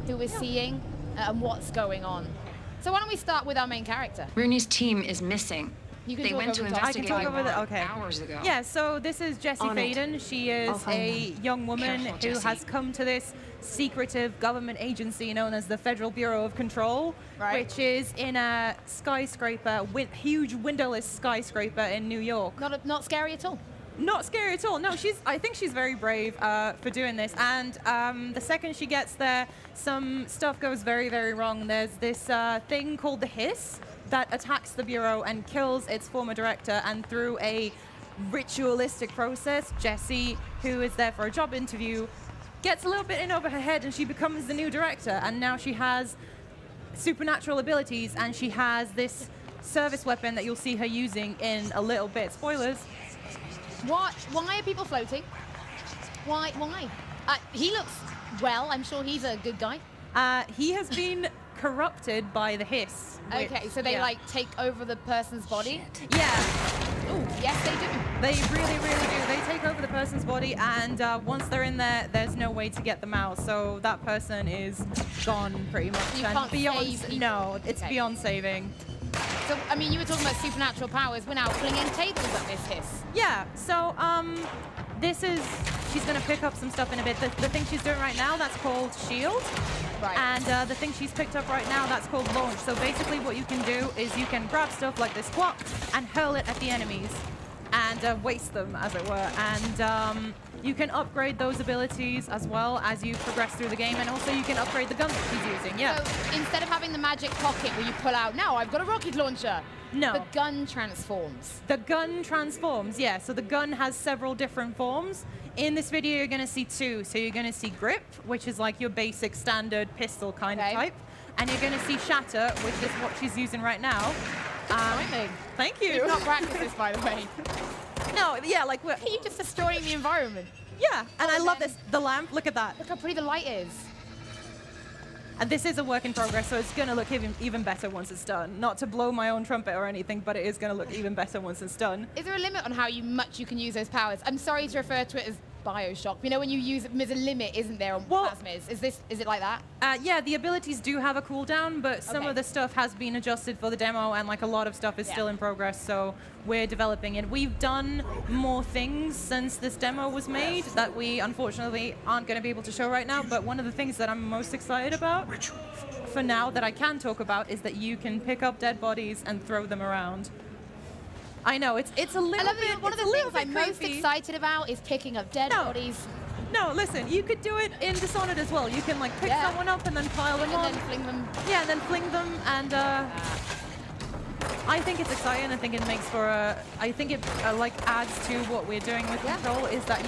who we're seeing and what's going on. So why don't we start with our main character? Rooney's team is missing. They went to investigate hours ago. Yeah, so this is Jessie Faden. She is a young woman who has come to this secretive government agency known as the Federal Bureau of Control, which is in a skyscraper, huge windowless skyscraper in New York. Not scary at all. Not scary at all. No, I think she's very brave for doing this. And the second she gets there, some stuff goes very, very wrong. There's this thing called the Hiss that attacks the Bureau and kills its former director. And through a ritualistic process, Jessie, who is there for a job interview, gets a little bit in over her head and she becomes the new director. And now she has supernatural abilities and she has this service weapon that you'll see her using in a little bit. Spoilers. What? Why are people floating? Why? He looks well. I'm sure he's a good guy. He has been corrupted by the Hiss. Okay, so they like take over the person's body? Yeah. Ooh, yes, they do. They really, really do. They take over the person's body, and once they're in there, there's no way to get them out. So that person is gone pretty much. You can't save people. No, it's beyond saving. So, I mean, you were talking about supernatural powers. We're now flinging tables at this Hiss. Yeah, so she's going to pick up some stuff in a bit. The thing she's doing right now, that's called Shield. Right. And the thing she's picked up right now, that's called Launch. So basically what you can do is you can grab stuff like this squat and hurl it at the enemies and waste them, as it were. And you can upgrade those abilities as well as you progress through the game, and also you can upgrade the gun that she's using, yeah. So instead of having the magic pocket where you pull out, now I've got a rocket launcher. No. The gun transforms. The gun transforms, yeah. So the gun has several different forms. In this video, you're going to see two. So you're going to see Grip, which is like your basic standard pistol kind of type. And you're going to see Shatter, which is what she's using right now. Thank you. We've not practiced this, by the way. No, yeah, like we're... You're just destroying the environment. Yeah, and I love this. The lamp, look at that. Look how pretty the light is. And this is a work in progress, so it's going to look even better once it's done. Not to blow my own trumpet or anything, but it is going to look even better once it's done. Is there a limit on how much you can use those powers? I'm sorry to refer to it as Bioshock. You know, when you use it, there's a limit, isn't there, on plasmas? Is it like that? Yeah, the abilities do have a cooldown, but some of the stuff has been adjusted for the demo, and like a lot of stuff is still in progress, so we're developing it. We've done more things since this demo was made that we unfortunately aren't going to be able to show right now, but one of the things that I'm most excited about for now that I can talk about is that you can pick up dead bodies and throw them around. I know, it's a little bit. One of the things I'm most excited about is picking up dead bodies. No, listen, you could do it in Dishonored as well. You can like pick someone up and then pile them on. And then fling them. Yeah, and then fling them, and I think it's exciting. I think it makes for I think it like adds to what we're doing with Control, is that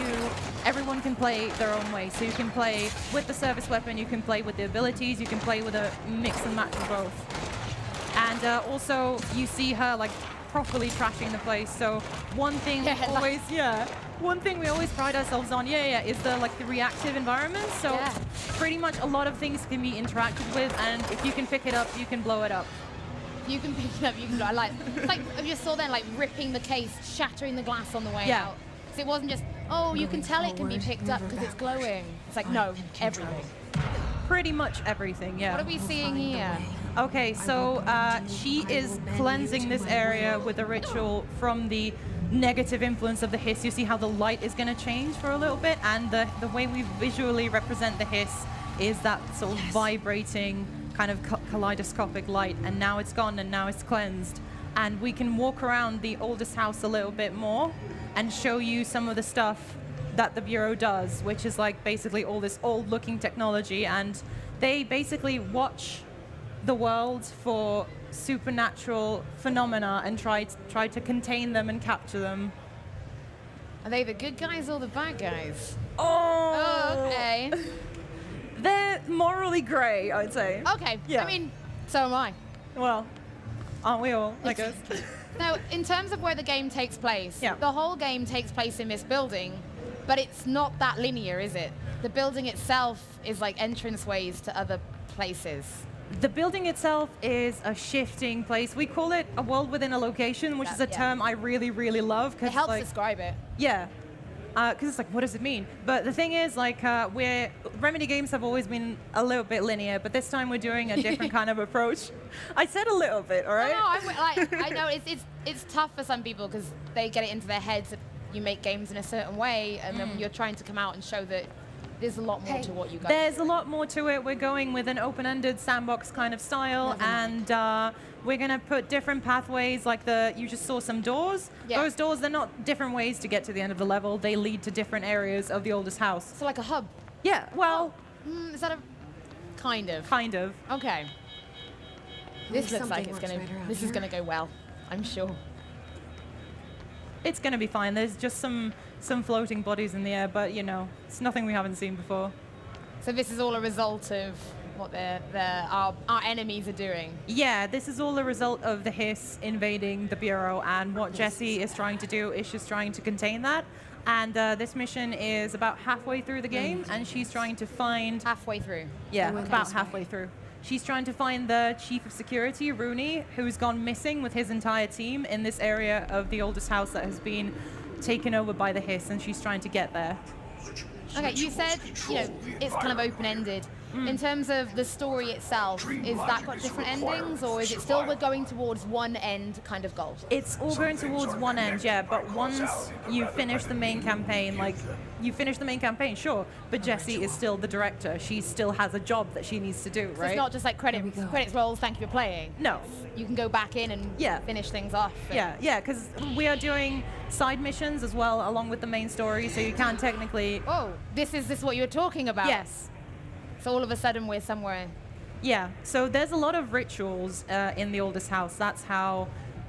everyone can play their own way. So you can play with the service weapon, you can play with the abilities, you can play with a mix and match of both. And also, you see her like properly trashing the place. So one thing one thing we always pride ourselves on, is the reactive environment. So pretty much a lot of things can be interacted with, and if you can pick it up, you can blow it up. You can pick it up, you can blow it. It's like you just saw then, like ripping the case, shattering the glass on the way out. So it wasn't just, oh, you can tell it can be picked up because it's glowing. It's like, no, everything. Pretty much everything, yeah. What are we seeing here? Okay, so she is cleansing this area with a ritual from the negative influence of the Hiss. You see how the light is going to change for a little bit, and the way we visually represent the Hiss is that sort of vibrating kind of kaleidoscopic light, and now it's gone and now it's cleansed. And we can walk around the oldest house a little bit more and show you some of the stuff that the Bureau does, which is like basically all this old looking technology, and they basically watch the world for supernatural phenomena and try to contain them and capture them. Are they the good guys or the bad guys? Oh, okay. They're morally grey, I'd say. Okay, yeah. I mean, so am I. Well, aren't we all, I guess? Now, in terms of where the game takes place, the whole game takes place in this building, but it's not that linear, is it? The building itself is like entranceways to other places. The building itself is a shifting place. We call it a world within a location, which is a term I really, really love. It helps describe it. Yeah. because it's like, what does it mean? But the thing is, like, Remedy games have always been a little bit linear, but this time we're doing a different kind of approach. I said a little bit, all right? No, I know it's tough for some people because they get it into their heads that you make games in a certain way, and then you're trying to come out and show that there's a lot more to what you guys There's do. a lot more to it. We're going with an open-ended sandbox kind of style, and we're going to put different pathways, like you just saw some doors. Yeah. Those doors, they're not different ways to get to the end of the level. They lead to different areas of the oldest house. So like a hub? Yeah, well... is that a... Kind of. Kind of. Okay. This looks like it's going to... This is going to go well, I'm sure. It's going to be fine. There's just some floating bodies in the air, but, you know, it's nothing we haven't seen before. So this is all a result of what our enemies are doing? Yeah, this is all a result of the Hiss invading the Bureau, and what Jessie is trying to do is she's trying to contain that. And this mission is about halfway through the game, and she's trying to find... Halfway through? Yeah, about halfway through. She's trying to find the Chief of Security, Rooney, who's gone missing with his entire team in this area of the oldest house that has been taken over by the Hiss, and she's trying to get there. Okay, you said, you know, it's kind of open-ended. In terms of the story itself, is that got different endings, or is it still we're going towards one end kind of goal? It's all going towards one end, yeah, but once you finish the main campaign, sure, but Jessie is still the director. She still has a job that she needs to do, right? So it's not just like credits rolls, thank you for playing. No. You can go back in and finish things off. Yeah, because we are doing side missions as well along with the main story, so you can technically... Oh, this is what you were talking about? Yes. So all of a sudden we're somewhere... Yeah, so there's a lot of rituals in the oldest house. That's how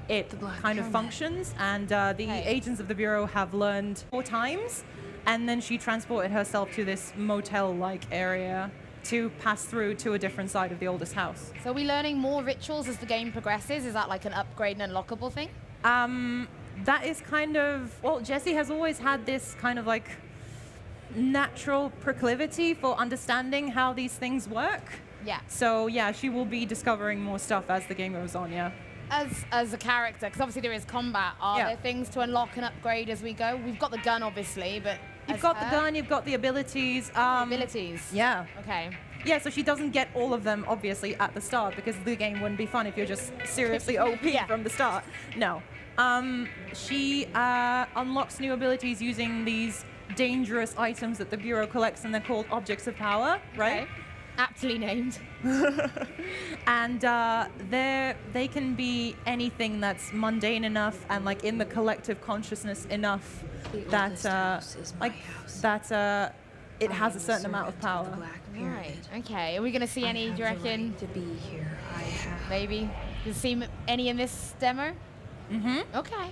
it kind of functions, and the agents of the Bureau have learned 4 times, and then she transported herself to this motel-like area to pass through to a different side of the oldest house. So are we learning more rituals as the game progresses? Is that like an upgrade and unlockable thing? That is kind of... Well, Jessie has always had this kind of like natural proclivity for understanding how these things work. Yeah. So yeah, she will be discovering more stuff as the game goes on, yeah. As a character, because obviously there is combat, are there things to unlock and upgrade as we go? We've got the gun, obviously, but... You've got the gun, you've got the abilities. Abilities? Yeah. Okay. Yeah, so she doesn't get all of them, obviously, at the start, because the game wouldn't be fun if you're just seriously OP from the start. No. She unlocks new abilities using these dangerous items that the Bureau collects, and they're called objects of power, right? Okay. Aptly named. And they can be anything that's mundane enough and like in the collective consciousness enough that it has a certain amount of power. Right. Okay. Are we going to see any? Do you reckon? Maybe. Do you see any in this demo? Okay.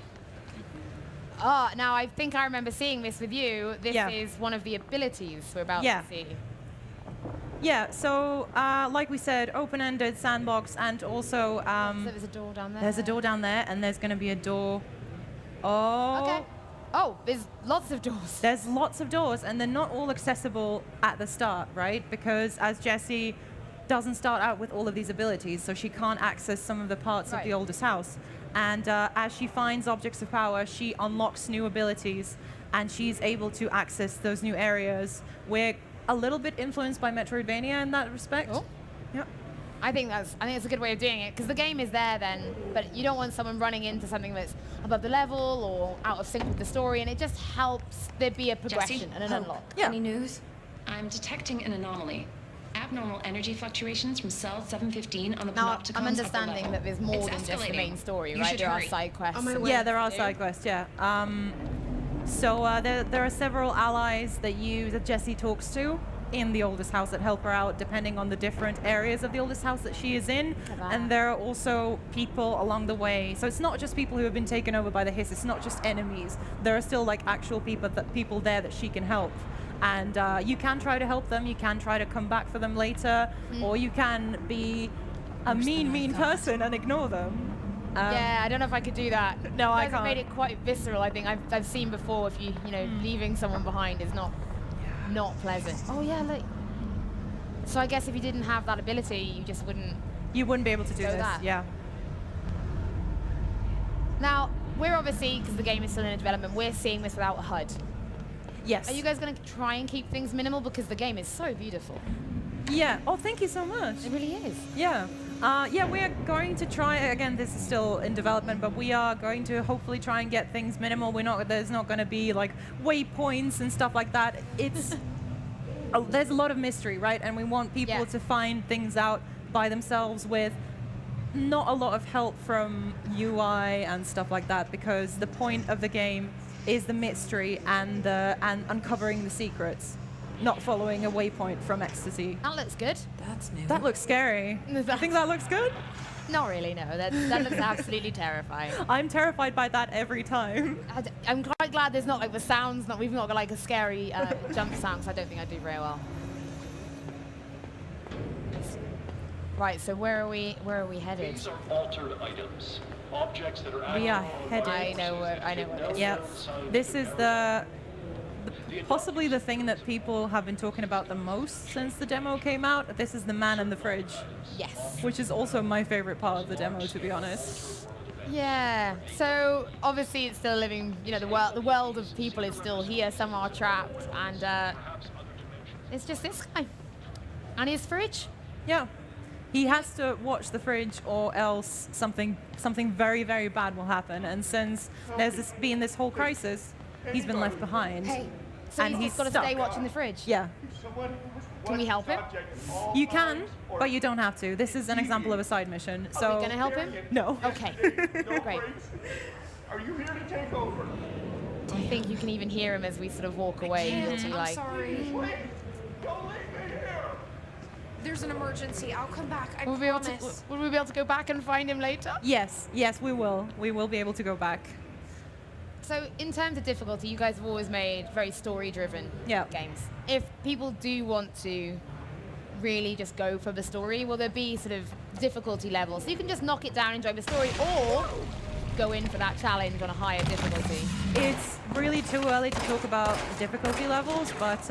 Oh, now I think I remember seeing this with you. This is one of the abilities we're about to see. Yeah, so like we said, open-ended sandbox, and also... so there's a door down there. There's a door down there, and there's going to be a door... Oh. Okay. Oh, there's lots of doors. There's lots of doors, and they're not all accessible at the start, right? Because as Jessie doesn't start out with all of these abilities, so she can't access some of the parts of the oldest house. And as she finds objects of power, she unlocks new abilities, and she's able to access those new areas. We're a little bit influenced by Metroidvania in that respect. Oh. Yep. I think it's a good way of doing it, because the game is there then, but you don't want someone running into something that's above the level or out of sync with the story, and it just helps there be a progression and an unlock. Yeah. Any news? I'm detecting an anomaly. Abnormal energy fluctuations from cell 715 on the panopticons. Now, I'm understanding that there's more than just the main story, right? There are side quests. Yeah, there are side quests, yeah. So there are several allies that Jessie talks to in the oldest house that help her out depending on the different areas of the oldest house that she is in. And there are also people along the way. So it's not just people who have been taken over by the Hiss, it's not just enemies. There are still like actual people there that she can help. And you can try to help them, you can try to come back for them later, or you can be a mean person and ignore them. Yeah, I don't know if I could do that. No, I can't. I've made it quite visceral. I think I've seen before. If you know, leaving someone behind is not pleasant. Oh yeah, look. So I guess if you didn't have that ability, you just wouldn't. You wouldn't be able to do this. Yeah. Now we're obviously, because the game is still in development, we're seeing this without a HUD. Yes. Are you guys going to try and keep things minimal? Because the game is so beautiful. Yeah. Oh, thank you so much. It really is. Yeah. Yeah, we are going to try, again, this is still in development, but we are going to hopefully try and get things minimal. There's not going to be like waypoints and stuff like that. It's, there's a lot of mystery, right? And we want people to find things out by themselves with not a lot of help from UI and stuff like that, because the point of the game is the mystery and uncovering the secrets, not following a waypoint from ecstasy. That looks good. That's new. That looks scary. I think that looks good. Not really, no. That looks absolutely terrifying. I'm terrified by that every time. I'm quite glad there's not like the sounds. We've not got like a scary jump sound, because I don't think I do very well. Right, so where are we headed? These are altered items. Objects that are We are headed. I know what it is. Yeah, this is possibly the thing that people have been talking about the most since the demo came out. This is the man in the fridge. Yes. Which is also my favorite part of the demo, to be honest. Yeah. So obviously it's still living. You know, the world of people is still here. Some are trapped, and it's just this guy and his fridge. Yeah. He has to watch the fridge, or else something very, very bad will happen. And since there's been this whole crisis, he's been left behind. Hey. So and he's got to stuck. stay watching the fridge. Yeah. Can we help him? You can, but you don't have to. This is an example of a side mission. So Are we going to help him? No. Okay. Great. Are you here to take over? I think you can even hear him as we sort of walk away. I'm Like, sorry. Don't leave me here. There's an emergency. I'll come back. I will we be able to go back and find him later? Yes, we will. We will be able to go back. So in terms of difficulty, you guys have always made very story-driven games. If people do want to really just go for the story, will there be sort of difficulty levels? So you can just knock it down, enjoy the story, or go in for that challenge on a higher difficulty. It's really too early to talk about difficulty levels, but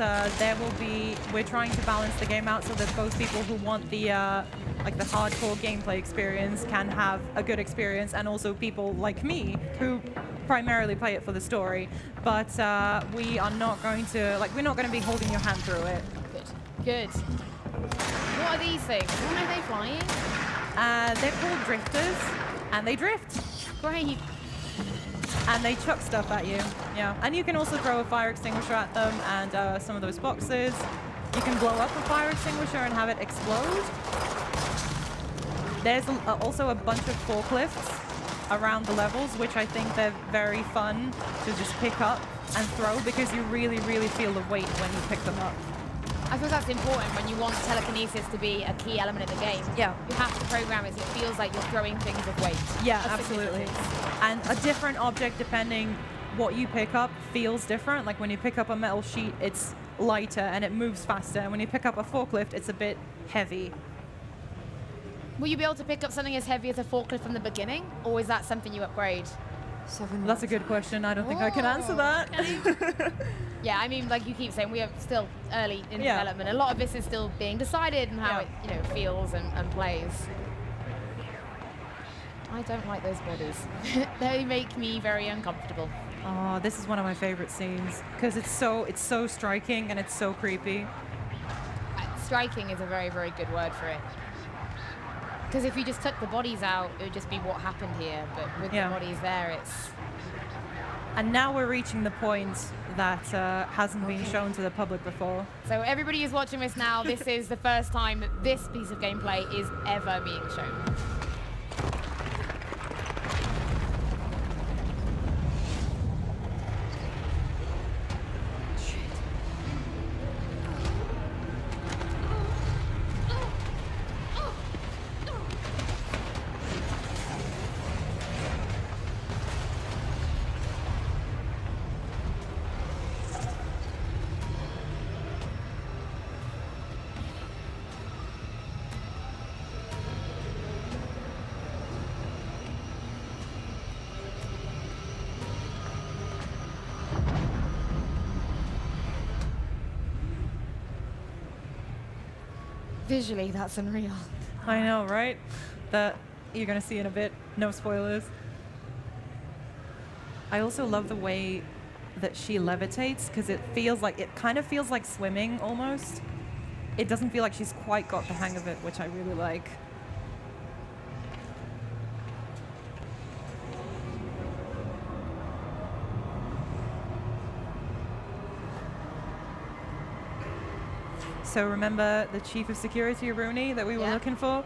we're trying to balance the game out so that both people who want the like the hardcore gameplay experience can have a good experience, and also people like me who primarily play it for the story. But we are not going to, we're not going to be holding your hand through it. Good. What are these things? When are they flying? They're called drifters, and they drift. Great. And they chuck stuff at you. Yeah. And you can also throw a fire extinguisher at them, and some of those boxes. You can blow up a fire extinguisher and have it explode. There's also a bunch of forklifts around the levels, which I think they're very fun to just pick up and throw, because you really, really feel the weight when you pick them up. I suppose that's important when you want telekinesis to be a key element of the game. Yeah. You have to program it so it feels like you're throwing things of weight. Yeah, That's absolutely. And a different object, depending what you pick up, feels different. Like when you pick up a metal sheet, it's lighter and it moves faster. And when you pick up a forklift, it's a bit heavy. Will you be able to pick up something as heavy as a forklift from the beginning, or is that something you upgrade? That's a good question. I don't think I can answer that. Okay. Yeah, I mean, like you keep saying, we are still early in development. A lot of this is still being decided and how it, feels and plays. I don't like those bodies. They make me very uncomfortable. Oh, this is one of my favorite scenes because it's so striking and it's so creepy. Striking is a very, very good word for it. Because if you just took the bodies out, it would just be what happened here. But with the bodies there, it's... And now we're reaching the point that hasn't been shown to the public before. So everybody who's watching this now, this is the first time that this piece of gameplay is ever being shown. Visually, that's unreal. I know, right? That you're going to see in a bit. No spoilers. I also love the way that she levitates, because it kind of feels like swimming almost. It doesn't feel like she's quite got the hang of it, which I really like. So remember the chief of security, Rooney, that we were looking for?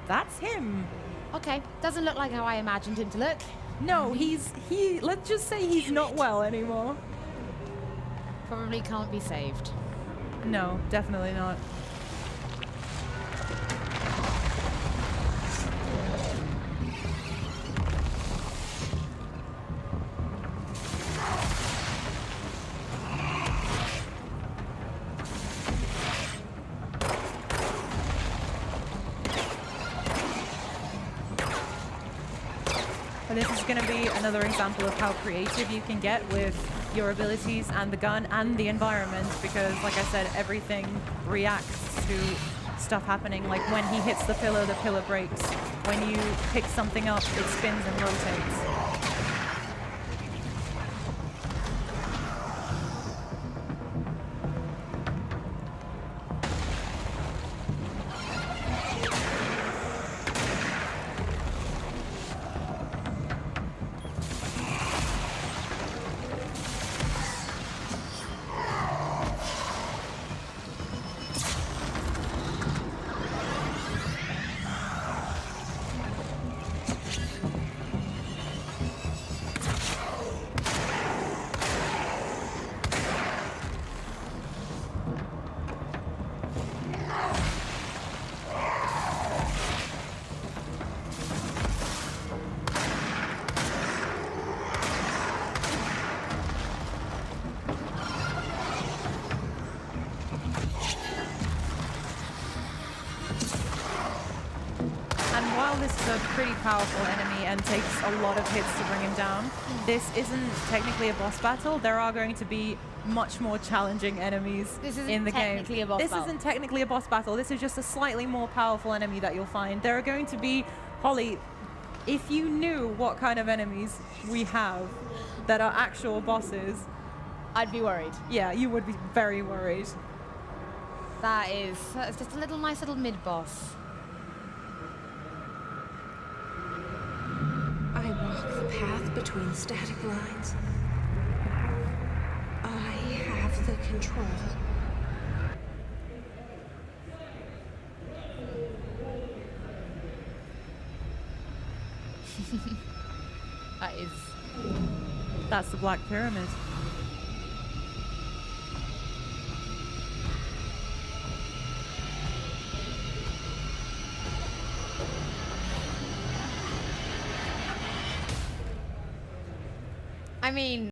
That's him. Okay, doesn't look like how I imagined him to look. No, let's just say he's not well anymore. Probably can't be saved. No, definitely not. This is going to be another example of how creative you can get with your abilities and the gun and the environment, because like I said, everything reacts to stuff happening. Like when he hits the pillar breaks. When you pick something up, it spins and rotates. This is a pretty powerful enemy and takes a lot of hits to bring him down. This isn't technically a boss battle. There are going to be much more challenging enemies in the game. This isn't technically a boss battle. This is just a slightly more powerful enemy that you'll find. There are going to be, Holly, if you knew what kind of enemies we have that are actual bosses, I'd be worried. Yeah, you would be very worried. That's just a nice little mid-boss. I walk the path between static lines. I have the control. That's the Black Pyramid. I mean,